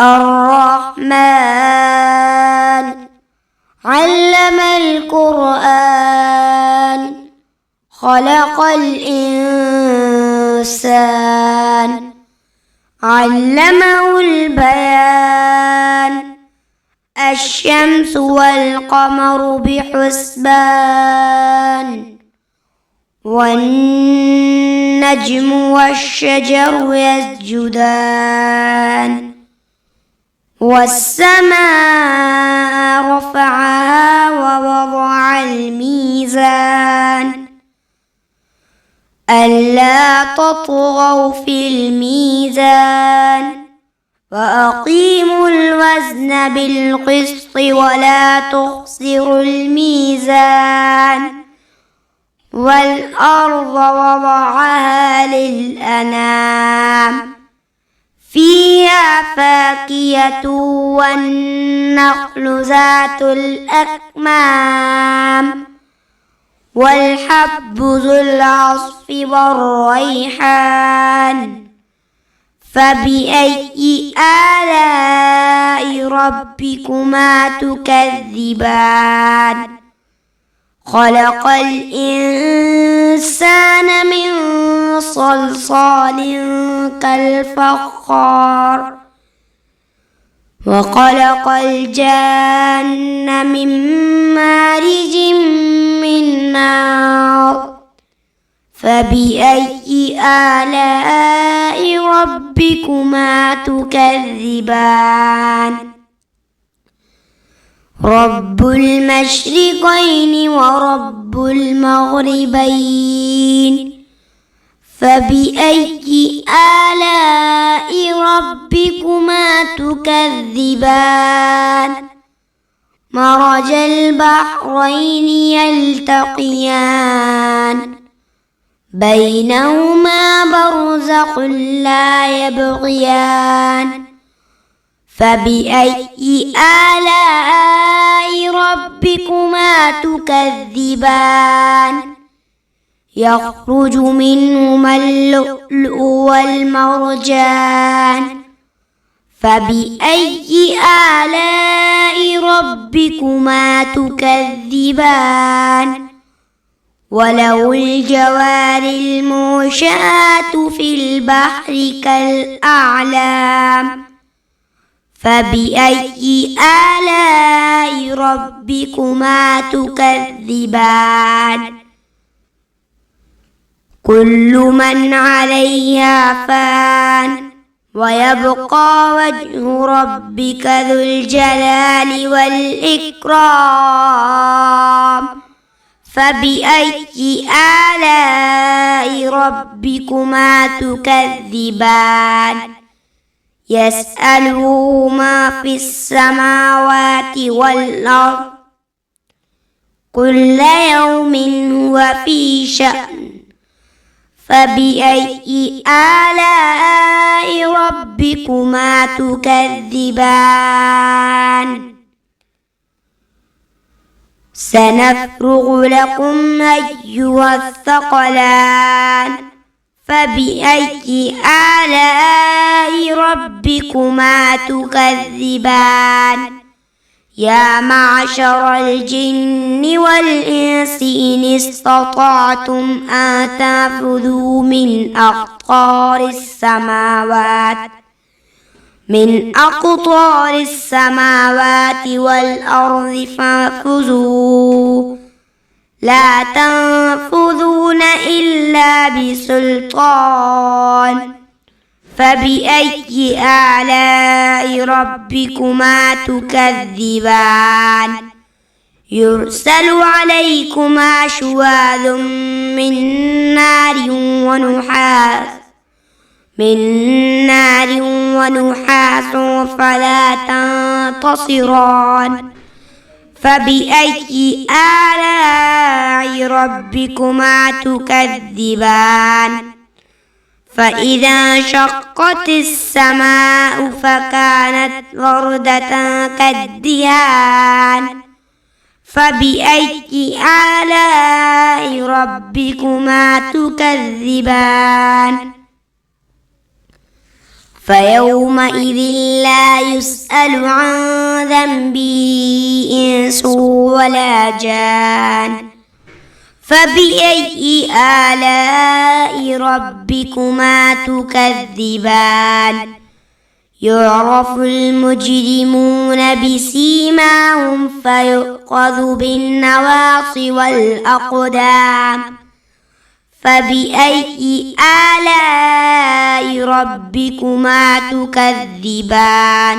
الرحمن علم القرآن خلق الإنسان علمه البيان الشمس والقمر بحسبان والنجم والشجر يسجدان والسماء رفعها ووضع الميزان ألا تطغوا في الميزان وأقيموا الوزن بالقسط ولا تخسروا الميزان والأرض وضعها للأنام فيها فاكهة والنخل ذات الأكمام والحب ذو العصف والريحان فبأي آلاء ربكما تكذبان خلق الإنسان من صلصال كالفخار وخلق الجان من مارج من نار فبأي آلاء ربكما تكذبان رب المشرقين ورب المغربين فبأي آلاء ربكما تكذبان مرج البحرين يلتقيان بينهما برزخ لا يبغيان فبأي آلاء ربكما تكذبان يخرج منهما اللؤلؤ والمرجان فبأي آلاء ربكما تكذبان وله الجوار المنشآت في البحر كالأعلام فبأي آلاء ربكما تكذبان كل من عليها فان ويبقى وجه ربك ذو الجلال والإكرام فبأي آلاء ربكما تكذبان يسأله ما في السماوات والأرض كل يوم هو في شأن فبأي آلاء ربكما تكذبان سنفرغ لكم أيها الثقلان فبأي آلاء ربكما تكذبان يا معشر الجن والإنس إن استطعتم أن تنفذوا من أقطار السماوات والأرض فانفذوا لا تنفذون إلا بسلطان فبأي آلاء ربكما تكذبان يرسل عليكما شواظ من نار ونحاس فلا تنتصران فبأي آلاء ربكما تكذبان فإذا انشقت السماء فكانت وردة كالدهان فبأي آلاء ربكما تكذبان فيومئذ لا يسأل عن ذنبه إنس ولا جان فبأي آلاء ربكما تكذبان يعرف المجرمون بسيماهم فيؤخذ بالنواصي والأقدام فبأي آلاء ربكما تكذبان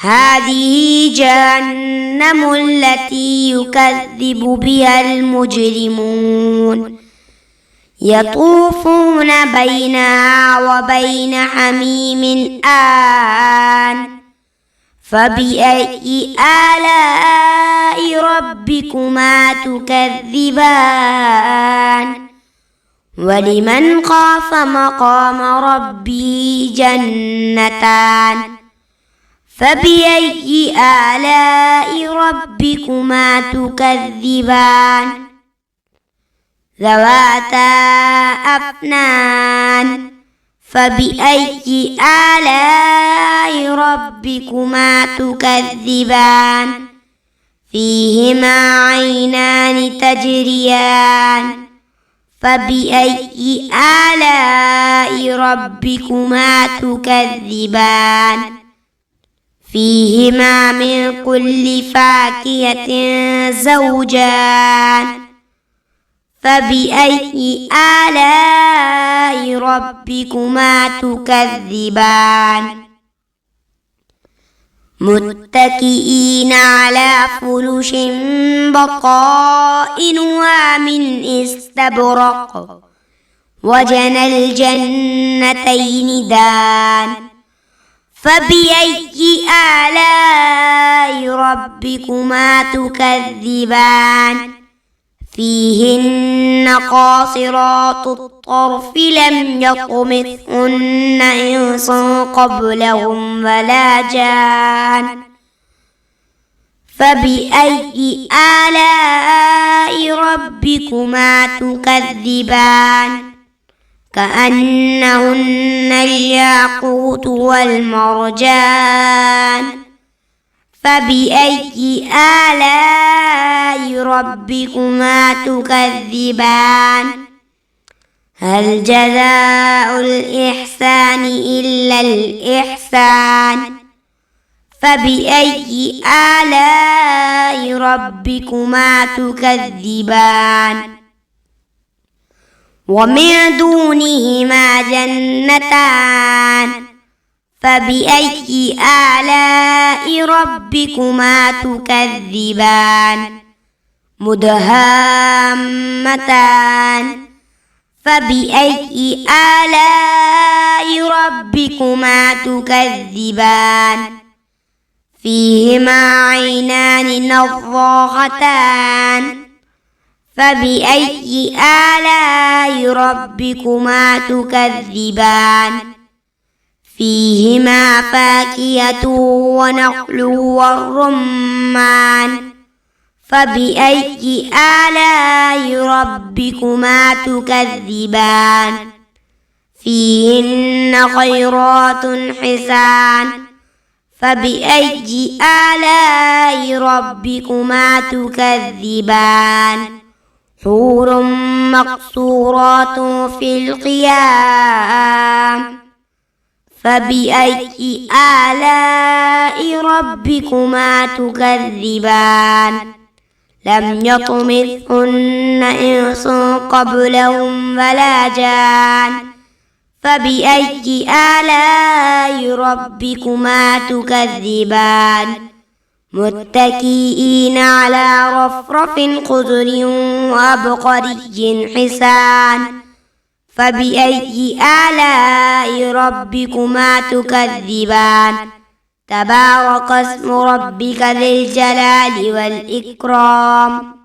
هذه جهنم التي يكذب بها المجرمون يطوفون بينها وبين حميم آن فبأي آلاء ربكما تكذبان ولمن خاف مقام ربه جنتان فبأي آلاء ربكما تكذبان ذواتا أفنان فبأي آلاء ربكما تكذبان فيهما عينان تجريان فبأي آلاء ربكما تكذبان فيهما من كل فاكهة زوجان فبأي آلاء ربكما تكذبان متكئين على فرش بطائنها من استبرق وجنى الجنتين دان فبأي آلاء ربكما تكذبان فيهن قاصرات الطرف لم يطمثهن إنس قبلهم ولا جان فبأي آلاء ربكما تكذبان كأنهن الياقوت والمرجان فبأي آلاء ربكما تكذبان هل جزاء الإحسان إلا الإحسان فبأي آلاء ربكما تكذبان ومن دونهما جنتان فبأي آلاء ربكما تكذبان مدهامتان فبأي آلاء ربكما تكذبان فيهما عينان نضاختان فبأي آلاء ربكما تكذبان فيهما فاكهة ونخل والرمان فبأي آلاء ربكما تكذبان فيهن خيرات حسان فبأي آلاء ربكما تكذبان حور مقصورات في الخيام فبأي آلاء ربكما تكذبان لم يطمثهن إنس قبلهم ولا جان فبأي آلاء ربكما تكذبان متكئين على رفرف خضر وعبقري حسان فبأي آلاء ربكما تكذبان تبارك اسم ربك ذي الجلال والإكرام